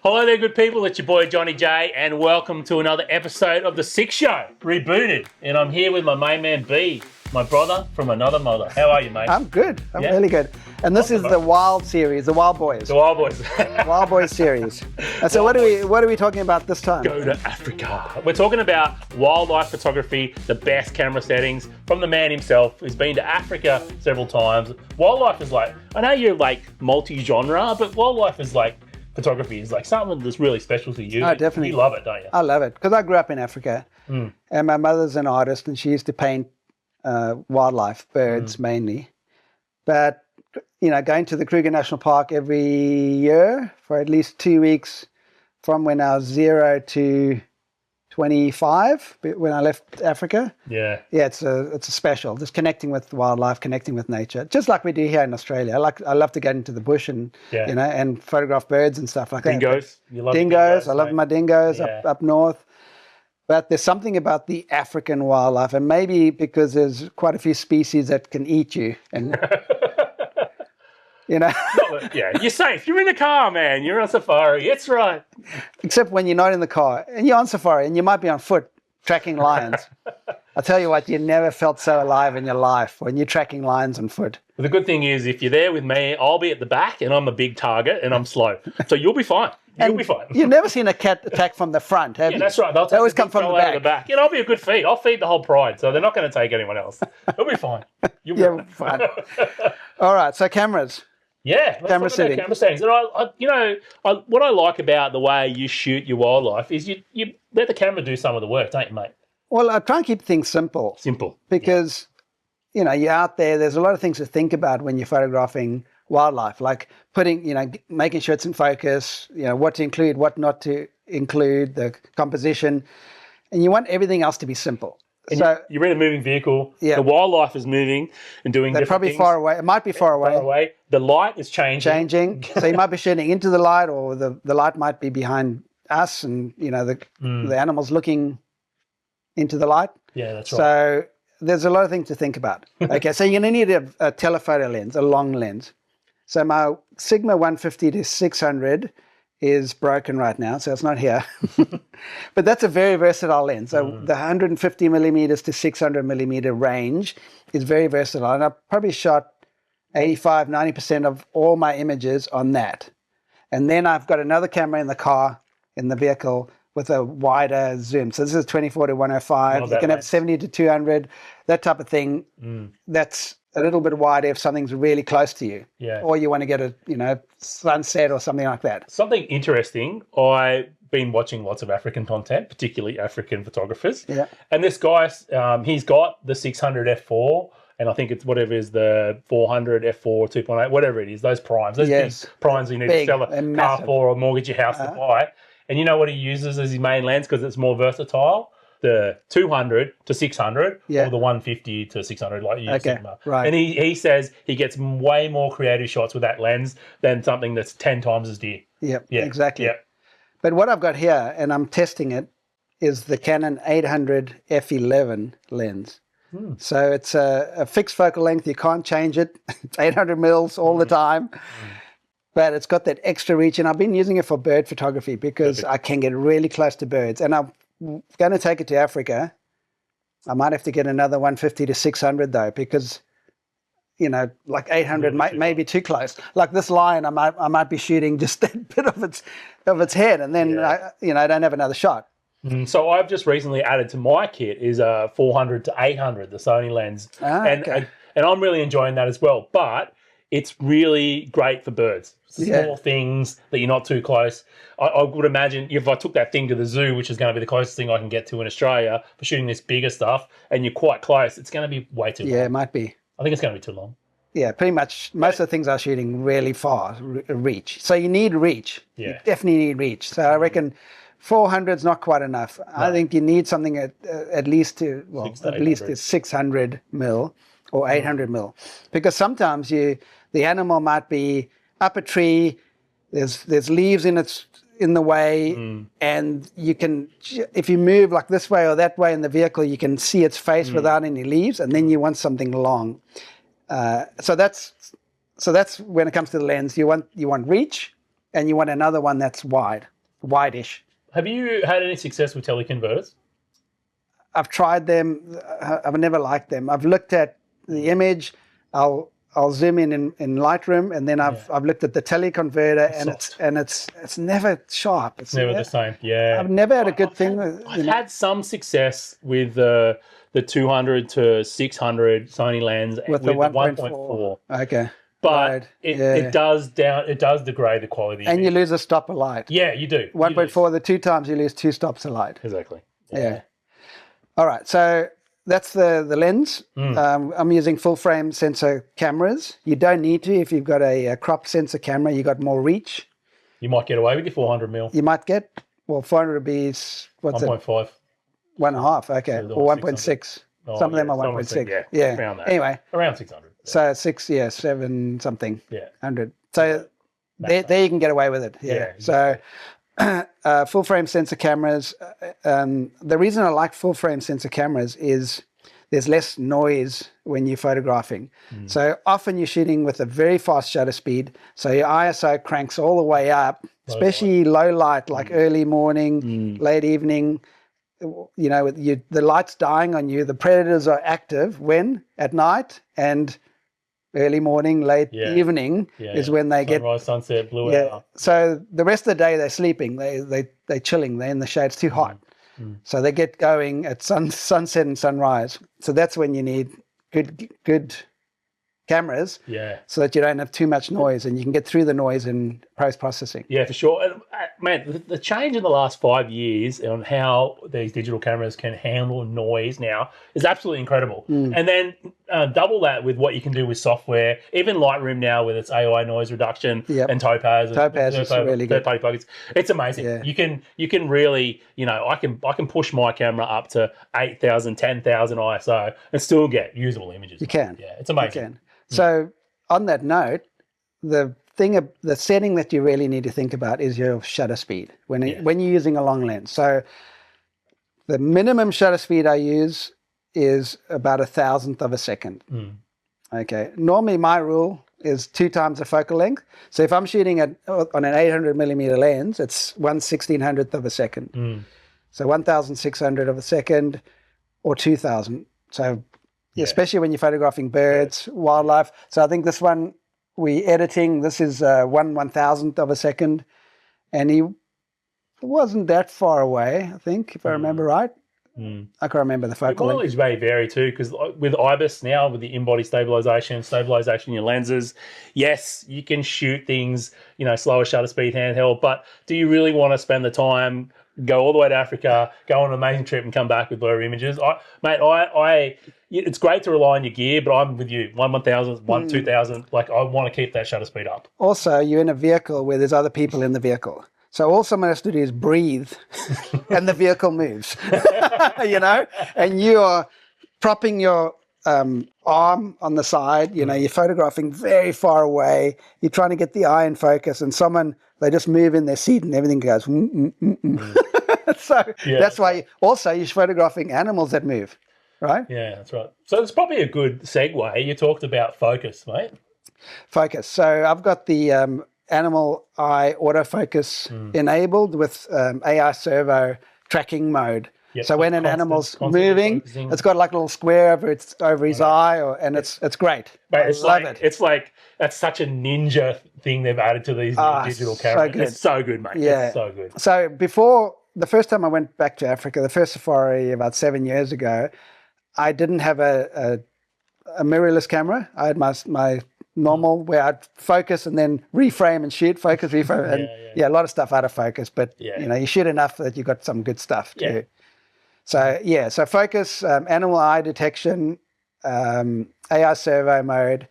Hello there, good people. It's your boy Johnny J, and welcome to another episode of The Six Show, rebooted. And I'm here with my main man B, my brother from another mother. How are you, mate? I'm good. I'm really good. And this is the Wild series, the Wild Boys. The Wild Boys. Wild Boys series. And so what are we talking about this time? Go to Africa. We're talking about wildlife photography, the best camera settings from the man himself who's been to Africa several times. Wildlife is like, I know you're like multi-genre, but wildlife is like, photography is like something that's really special to you. Oh, definitely. You love it, don't you? I love it because I grew up in Africa and my mother's an artist and she used to paint wildlife, birds mainly. But, you know, going to the Kruger National Park every year for at least 2 weeks from when I was 0 to 25, when I left Africa. Yeah. Yeah, it's a special. Just connecting with wildlife, connecting with nature, just like we do here in Australia. I love to get into the bush and you know, and photograph birds and stuff like dingoes. that. You love dingoes. I love my dingoes up north. But there's something about the African wildlife, and maybe because there's quite a few species that can eat you, and you know. Yeah, you're safe. You're in the car, man. You're on safari. It's right. Except when you're not in the car and you're on safari and you might be on foot tracking lions. I'll tell you what, you never felt so alive in your life when you're tracking lions on foot. Well, the good thing is, if you're there with me, I'll be at the back and I'm a big target and I'm slow. So you'll be fine. You'll be fine. You've never seen a cat attack from the front, have you? Yeah, that's right. They always come from the back. And I'll be a good feed. I'll feed the whole pride, so they're not going to take anyone else. It'll be fine. You'll be fine. All right, so cameras. Yeah, camera settings. And what I like about the way you shoot your wildlife is you let the camera do some of the work, don't you, mate? Well, I try and keep things simple. Simple. Because, you know, you're out there, there's a lot of things to think about when you're photographing wildlife, like making sure it's in focus, you know, what to include, what not to include, the composition, and you want everything else to be simple. And so you're in a moving vehicle. Yeah. The wildlife is moving and doing different probably things. Far away. It might be far away. The light is changing. So you might be shooting into the light, or the light might be behind us, and you know the animals looking into the light. Yeah, that's right. So there's a lot of things to think about. Okay, so you're going to need a telephoto lens, a long lens. So my Sigma 150 to 600 is broken right now, so it's not here. But that's a very versatile lens. So the 150 millimeters to 600 millimeter range is very versatile. And I've probably shot 85, 90% of all my images on that. And then I've got another camera in the car, in the vehicle, with a wider zoom. So this is 24 to 105. You can have 70 to 200, that type of thing. That's a little bit wider if something's really close to you. Yeah. Or you want to get a, sunset or something like that. Something interesting, I've been watching lots of African content, particularly African photographers. Yeah. And this guy, he's got the 600 f4, and I think it's whatever is the 400 f4, 2.8, whatever it is, those primes. Those big primes you need to sell a car for or mortgage your house to buy. And you know what he uses as his main lens because it's more versatile? The 200 to 600 or the 150 to 600 like you use Sigma. Right. And he says he gets way more creative shots with that lens than something that's 10 times as dear. Yep, exactly. Yep. But what I've got here, and I'm testing it, is the Canon 800 f11 lens. So it's a fixed focal length. You can't change it. It's 800 mils all the time. But it's got that extra reach, and I've been using it for bird photography because I can get really close to birds. And I'm going to take it to Africa. I might have to get another 150 to 600 though, because, like 800 may be too close. Like this lion, I might be shooting just that bit of its head, and then I don't have another shot. So I've just recently added to my kit is a 400 to 800, the Sony lens, and I'm really enjoying that as well. But it's really great for birds. Small things that you're not too close. I would imagine if I took that thing to the zoo, which is going to be the closest thing I can get to in Australia for shooting this bigger stuff, and you're quite close, it's going to be way too long. Yeah, it might be. I think it's going to be too long. Yeah, pretty much. Most of the things I'm shooting really far reach. So you need reach. Yeah. You definitely need reach. So I reckon 400 is not quite enough. No. I think you need something at least 600 mil or 800 mil, because sometimes the animal might be up a tree. There's leaves in the way, and you can, if you move like this way or that way in the vehicle, you can see its face without any leaves, and then you want something long. So that's when it comes to the lens, you want reach, and you want another one that's wide. wide-ish. Have you had any success with teleconverters? I've tried them. I've never liked them. I've looked at the image. I'll zoom in Lightroom, and then I've looked at the teleconverter, and it's never sharp. It's never the same. Yeah, I've never had a good thing. I've had some success with the 200 to 600 Sony lens with the 1.4. Okay. But it does degrade the quality. And you lose a stop of light. Yeah, you do. 1.4, the 2 times you lose 2 stops of light. Exactly. Yeah. All right, so that's the lens. I'm using full frame sensor cameras. You don't need to if you've got a crop sensor camera. You got more reach. You might get away with your 400 mil. You might get 400 would be 1.5. 1.5. Okay, or 1.6. Some of them are 1.6. Yeah. Around that. Anyway, around 600. So 7 something. Yeah. 100. So there you can get away with it. Yeah. Exactly. So full frame sensor cameras. The reason I like full frame sensor cameras is there's less noise when you're photographing. So often you're shooting with a very fast shutter speed. So your ISO cranks all the way up, especially low light, like early morning, late evening. You know, the light's dying on you. The predators are active when? At night and early morning, late evening is when they Sunrise, sunset, blue hour. So the rest of the day they're sleeping. They're chilling. They're in the shade. It's too hot. So they get going at sunset and sunrise. So that's when you need good cameras, so that you don't have too much noise and you can get through the noise in post-processing. Yeah, for sure. And, man, the change in the last 5 years on how these digital cameras can handle noise now is absolutely incredible. And then double that with what you can do with software, even Lightroom now with its AI noise reduction and Topaz. Topaz is really good. Third-party plugins. It's amazing. Yeah. You can really, I can push my camera up to 8,000, 10,000 ISO and still get usable images. You can. Yeah, it's amazing. You can. So on that note, the setting that you really need to think about is your shutter speed when you're using a long lens. So the minimum shutter speed I use is about 1,000th of a second. Okay. Normally my rule is 2 times the focal length. So if I'm shooting on an 800 millimeter lens, it's 1/1600th of a second. So 1,600 of a second or 2,000. So especially when you're photographing birds, wildlife. So I think this one we editing, this is 1/1000th of a second. And he wasn't that far away, I think, if I remember right. I can't remember the focal length. Mileage may vary too, because with IBIS now, with the in-body stabilization in your lenses, yes, you can shoot things, slower shutter speed handheld, but do you really want to spend the time, go all the way to Africa, go on an amazing trip and come back with blurry images? It's great to rely on your gear, but I'm with you. 1/1000, 2,000. Like, I want to keep that shutter speed up. Also, you're in a vehicle where there's other people in the vehicle. So all someone has to do is breathe and the vehicle moves, and you are propping your arm on the side, you're photographing very far away. You're trying to get the eye in focus and they just move in their seat and everything goes. So that's why also you're photographing animals that move, right? Yeah, that's right. So it's probably a good segue. You talked about focus, mate. Focus. So I've got the animal eye autofocus enabled with AI servo tracking mode. Yep, so when an animal's moving, it's got like a little square over his eye, and it's great. But I love it. It's like that's such a ninja thing they've added to these new digital cameras. So good. It's so good, mate. Yeah. It's so good. So before the first time I went back to Africa, the first safari about 7 years ago, I didn't have a mirrorless camera. I had my normal where I'd focus and then reframe and shoot, focus, reframe, and a lot of stuff out of focus. But you shoot enough that you got some good stuff too. So focus, animal eye detection, AI servo mode,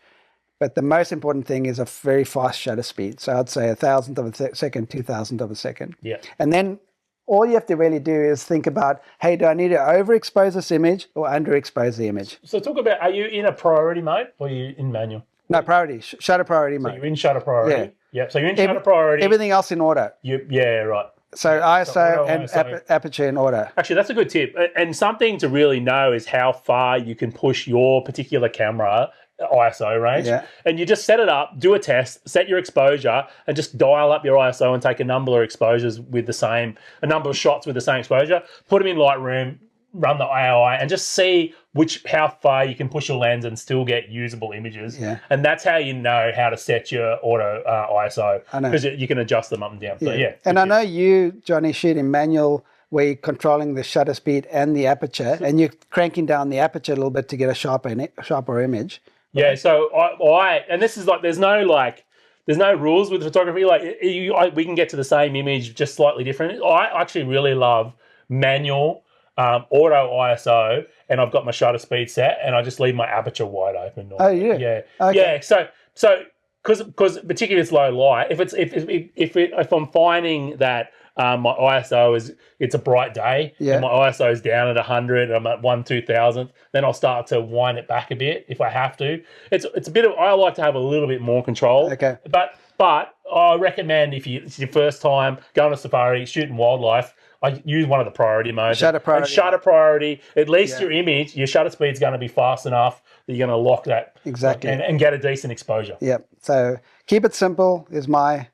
but the most important thing is a very fast shutter speed. So I'd say 1,000th of a second, 2,000th of a second. Yeah. And then all you have to really do is think about, hey, do I need to overexpose this image or underexpose the image? So talk about, are you in a priority mode or are you in manual? No, priority, shutter priority mode. So you're in shutter priority. Yeah. So you're in shutter priority. Everything else in order. Right. So ISO and aperture in order. Actually, that's a good tip. And something to really know is how far you can push your particular camera ISO range, Yeah. and you just set it up, do a test, set your exposure, and just dial up your ISO and take a number of exposures with a number of shots with the same exposure, put them in Lightroom, run the AI, and just see how far you can push your lens and still get usable images. Yeah. And that's how you know how to set your auto ISO, because you can adjust them up and down. So and I know you, Johnny, shoot in manual where you're controlling the shutter speed and the aperture, and you're cranking down the aperture a little bit to get a sharper image. Right? Yeah, so and this is like, there's no rules with photography. Like we can get to the same image just slightly different. I actually really love manual, auto ISO, and I've got my shutter speed set, and I just leave my aperture wide open. Normally. Oh, yeah, okay. Yeah. So because particularly it's low light, if I'm finding that my ISO it's a bright day, and my ISO is down at 100, and I'm at 1/2000th, then I'll start to wind it back a bit if I have to. It's a bit of, I like to have a little bit more control. Okay. But I recommend if it's your first time going to safari, shooting wildlife, I use one of the priority modes. Shutter priority. And shutter priority. At least your image, your shutter speed's going to be fast enough that you're going to lock that exactly and get a decent exposure. Yep. So keep it simple is my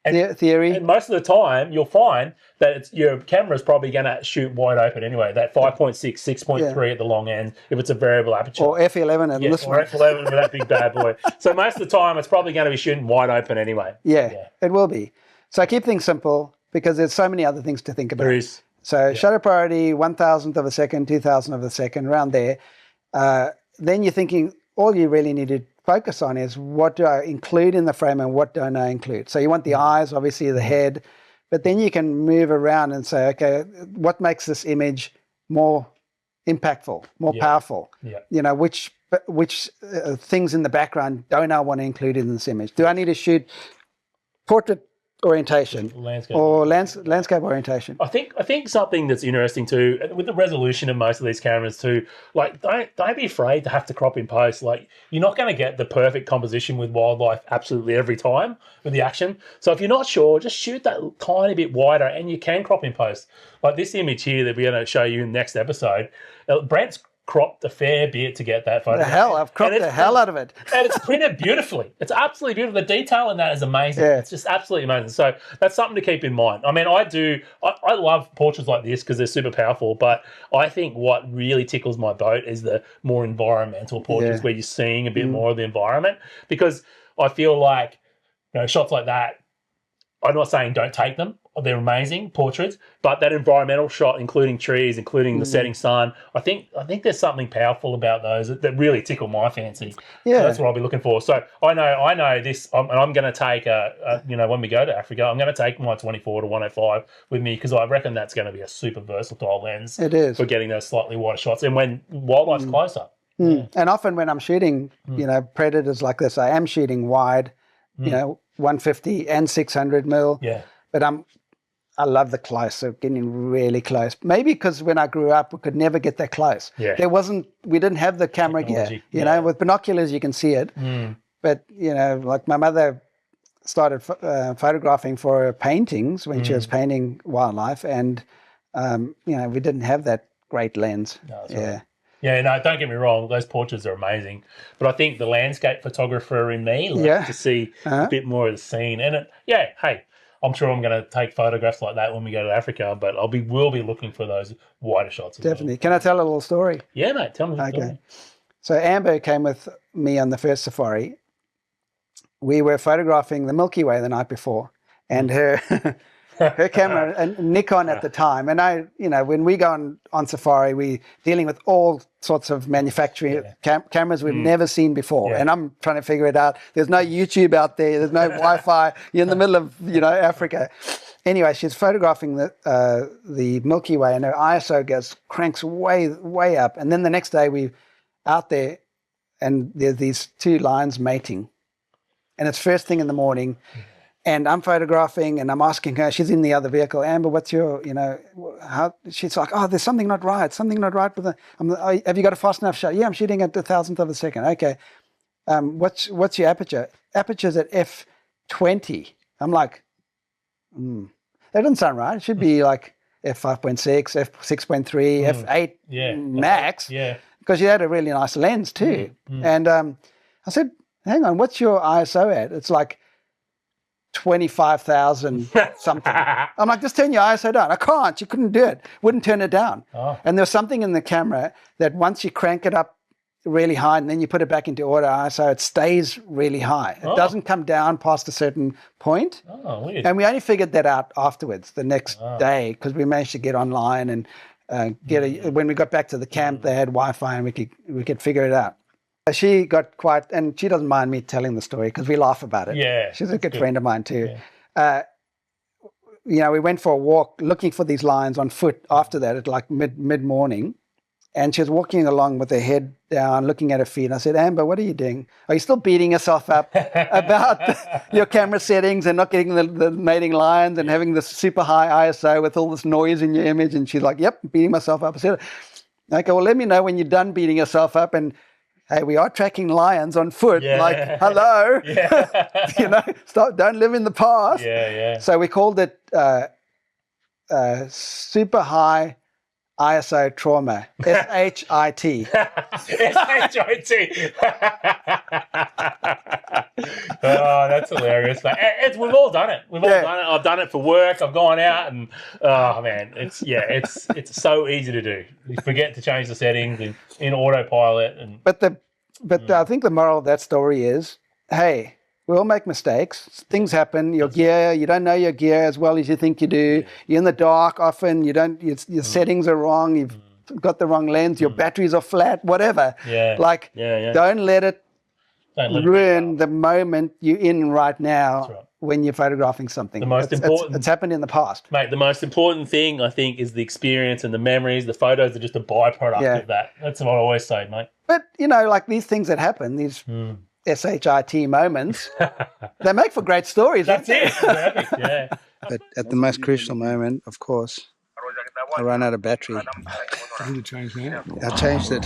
theory. And most of the time, you'll find that your camera's probably going to shoot wide open anyway. That 5.6, 6.3 at the long end, if it's a variable aperture. Or F11 and this one. Or F11 with that big bad boy. So most of the time, it's probably going to be shooting wide open anyway. Yeah, it will be. So keep things simple, because there's so many other things to think about. There is. So shutter priority, 1,000th of a second, 2,000th of a second, around there. Then you're thinking, all you really need to focus on is, what do I include in the frame and what don't I include? So you want the eyes, obviously the head, but then you can move around and say, okay, what makes this image more impactful, more powerful? Yeah. You know, which things in the background don't I want to include in this image? Do I need to shoot portrait orientation or landscape orientation? I think something that's interesting too, with the resolution of most of these cameras too, like don't be afraid to have to crop in post. Like, you're not going to get the perfect composition with wildlife absolutely every time with the action. So if you're not sure, just shoot that tiny bit wider, and you can crop in post. Like this image here that we're going to show you in the next episode, Brent's cropped a fair bit to get that photo. I've cropped the hell out of it. And it's printed beautifully. It's absolutely beautiful. The detail in that is amazing. Yeah. It's just absolutely amazing. So that's something to keep in mind. I mean, I love portraits like this because they're super powerful, but I think what really tickles my boat is the more environmental portraits where you're seeing a bit more of the environment, because I feel like, shots like that, I'm not saying don't take them. They're amazing portraits, but that environmental shot, including trees, including the setting sun, I think there's something powerful about those that really tickle my fancy. Yeah, so that's what I'll be looking for. So I know this, and I'm going to take when we go to Africa, I'm going to take my 24 to 105 with me, because I reckon that's going to be a super versatile lens. It is, for getting those slightly wider shots, and when wildlife's closer. Yeah. And often when I'm shooting, predators like this, I am shooting wide, 150 and 600 mil. Yeah, but I love the close, so getting really close. Maybe because when I grew up, we could never get that close. Yeah. We didn't have the camera gear. You know, with binoculars you can see it. But, like my mother started photographing for her paintings when she was painting wildlife, and, we didn't have that great lens. No, right. Yeah, no, don't get me wrong, those portraits are amazing. But I think the landscape photographer in me likes to see a bit more of the scene. And hey, I'm sure I'm going to take photographs like that when we go to Africa, but we'll be looking for those wider shots. Definitely. Well. Can I tell a little story? Yeah, mate. Tell me the story. So Amber came with me on the first safari. We were photographing the Milky Way the night before, and her camera, and Nikon at the time. And when we go on safari, we're dealing with all sorts of manufacturing cameras we've never seen before. Yeah. And I'm trying to figure it out. There's no YouTube out there. There's no Wi-Fi. You're in the middle of, Africa. Anyway, she's photographing the Milky Way, and her ISO cranks way, way up. And then the next day we out there, and there's these two lions mating. And it's first thing in the morning. And I'm photographing, and I'm asking her, she's in the other vehicle, Amber, what's your, how? She's like, there's something not right with the, have you got a fast enough shot? Yeah, I'm shooting at the 1,000th of a second. Okay. What's your aperture? Aperture's at f20. I'm like, that doesn't sound right. It should be like f5.6, f6.3, f8 max. Yeah. Because you had a really nice lens too. And I said, hang on, what's your ISO at? It's like 25,000 something. I'm like, just turn your ISO down. I can't. You couldn't do it. Wouldn't turn it down. Oh. And there's something in the camera that once you crank it up really high and then you put it back into auto ISO, it stays really high. It doesn't come down past a certain point. Oh, weird. And we only figured that out afterwards, the next day, because we managed to get online and when we got back to the camp, they had Wi-Fi and we could figure it out. She got quite, and she doesn't mind me telling the story because we laugh about it. Yeah, she's a good friend of mine too. Yeah. We went for a walk looking for these lions on foot after that at like mid morning, and she was walking along with her head down, looking at her feet. And I said, Amber, what are you doing? Are you still beating yourself up about your camera settings and not getting the mating lions and having this super high ISO with all this noise in your image? And she's like, yep, beating myself up. I said, okay, well, let me know when you're done beating yourself up. And hey, we are tracking lions on foot. Like, hello, stop, don't live in the past. So we called it super high ISO trauma, SHIT. SHIT. Oh, that's hilarious. But we've all done it. We've all done it. I've done it for work. I've gone out and, oh man, it's so easy to do. You forget to change the settings in autopilot. But I think the moral of that story is, hey, we all make mistakes. Things happen. Your gear, you don't know your gear as well as you think you do. You're in the dark often. Your settings are wrong. You've got the wrong lens. Your batteries are flat. Whatever. Don't let it ruin the moment you're in right now when you're photographing something. It's happened in the past, mate. The most important thing I think is the experience and the memories. The photos are just a byproduct of that. That's what I always say, mate. But like these things that happen, these SHIT moments, they make for great stories. That's it. Yeah. But at the most crucial moment, of course, I ran out of battery. When did you change that? I changed it.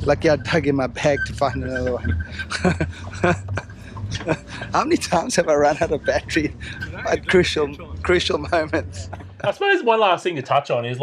Lucky I dug in my bag to find another one. How many times have I run out of battery at crucial moments? I suppose one last thing to touch on is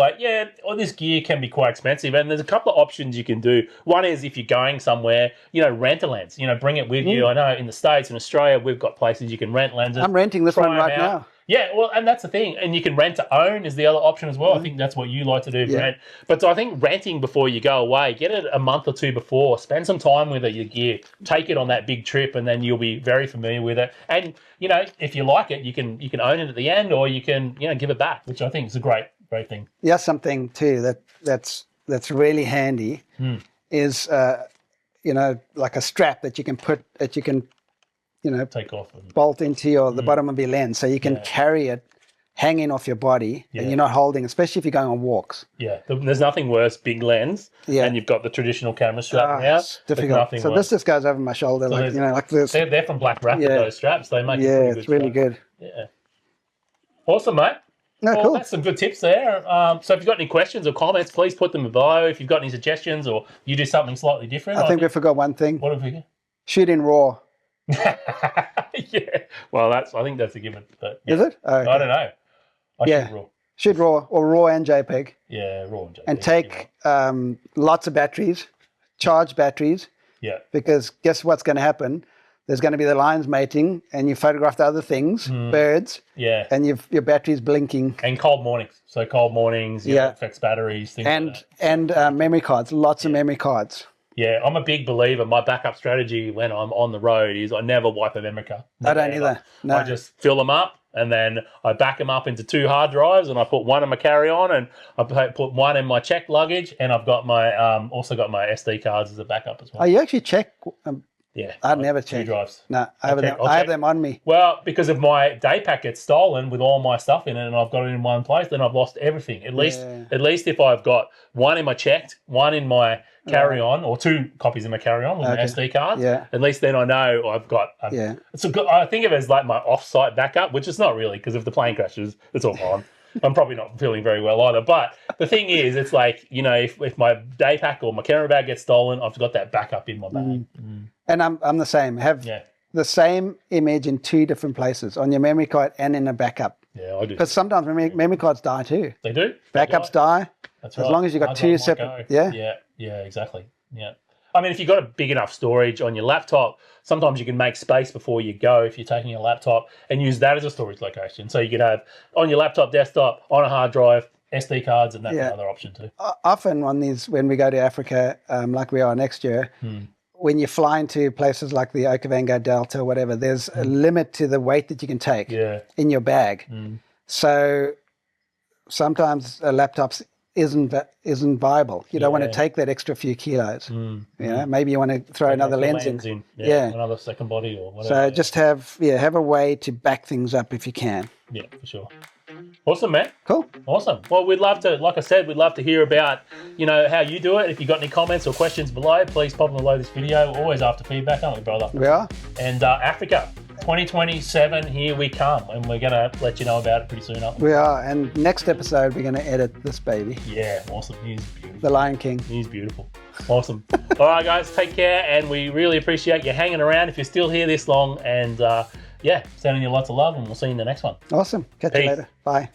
all this gear can be quite expensive, and there's a couple of options you can do. One is if you're going somewhere, rent a lens, bring it with you. I know in the States and Australia, we've got places you can rent lenses. I'm renting this one right now. Yeah, well, and that's the thing. And you can rent to own is the other option as well. I think that's what you like to do, Brent. But so I think renting before you go away, get it a month or two before, spend some time with your gear, take it on that big trip, and then you'll be very familiar with it. And, if you like it, you can own it at the end, or you can, give it back, which I think is a great thing. Yeah, something too that's really handy is, like a strap that you can take off and bolt into the bottom of your lens, so you can carry it hanging off your body and you're not holding, especially if you're going on walks. Yeah, there's nothing worse, big lens, and you've got the traditional camera strap now. It's difficult. So worse. This just goes over my shoulder, so like this. They're from Black Rapid, those straps. They make it it's really good. Yeah. Awesome, mate. No, cool. That's some good tips there. So if you've got any questions or comments, please put them below. If you've got any suggestions or you do something slightly different. I think we forgot one thing. What have we got? Shoot in RAW. Well, I think that's a given. But is it? Oh, okay. I don't know. Shoot RAW or RAW and JPEG. Yeah, RAW and JPEG. And take lots of batteries, charged batteries. Yeah. Because guess what's going to happen? There's going to be the lions mating, and you photographed other things, birds. Yeah. And your battery's blinking. And cold mornings. So cold mornings, affects batteries, things like that. And memory cards, lots of memory cards. Yeah, I'm a big believer. My backup strategy when I'm on the road is I never wipe a memory card. I don't either. No. I just fill them up and then I back them up into 2 hard drives and I put one in my carry-on and I put one in my checked luggage and I've got my also got my SD cards as a backup as well. Oh, you actually check? Yeah. I'd never check. 2 drives. No, I have them on me. Well, because if my day pack gets stolen with all my stuff in it and I've got it in one place, then I've lost everything. At least if I've got one in my checked, one in my carry-on, or 2 copies in my carry-on with my SD cards, at least then I know I've got... It's a good, I think of it as like my off-site backup, which is not really, because if the plane crashes, it's all fine. I'm probably not feeling very well either. But the thing is, it's like, if my day pack or my camera bag gets stolen, I've got that backup in my bag. And I'm the same. Have the same image in 2 different places, on your memory card and in a backup. Yeah, I do. Because sometimes memory cards die too. They do. Backups die. That's as right. long as you've got two separate. Yeah, exactly. Yeah. I mean, if you've got a big enough storage on your laptop, sometimes you can make space before you go if you're taking your laptop and use that as a storage location. So you can have on your laptop, desktop, on a hard drive, SD cards, and that's another option too. Often when we go to Africa, like we are next year, when you fly into places like the Okavango Delta or whatever, there's a limit to the weight that you can take in your bag. So sometimes a laptop isn't viable. You don't want to take that extra few kilos. You know, maybe you want to throw another lens in. Another second body or whatever. So just have a way to back things up if you can. Yeah, for sure. Awesome, man. Cool. Awesome. Well, we'd love to, like I said, we'd love to hear about, how you do it. If you've got any comments or questions below, please pop them below this video. Always after feedback, aren't we, brother? We are. And Africa, 2027, here we come. And we're going to let you know about it pretty soon, aren't we? We are. And next episode, we're going to edit this baby. Yeah, awesome. He's beautiful. The Lion King. He's beautiful. Awesome. All right, guys, take care. And we really appreciate you hanging around if you're still here this long. And, sending you lots of love, and we'll see you in the next one. Awesome. Catch you later. Bye.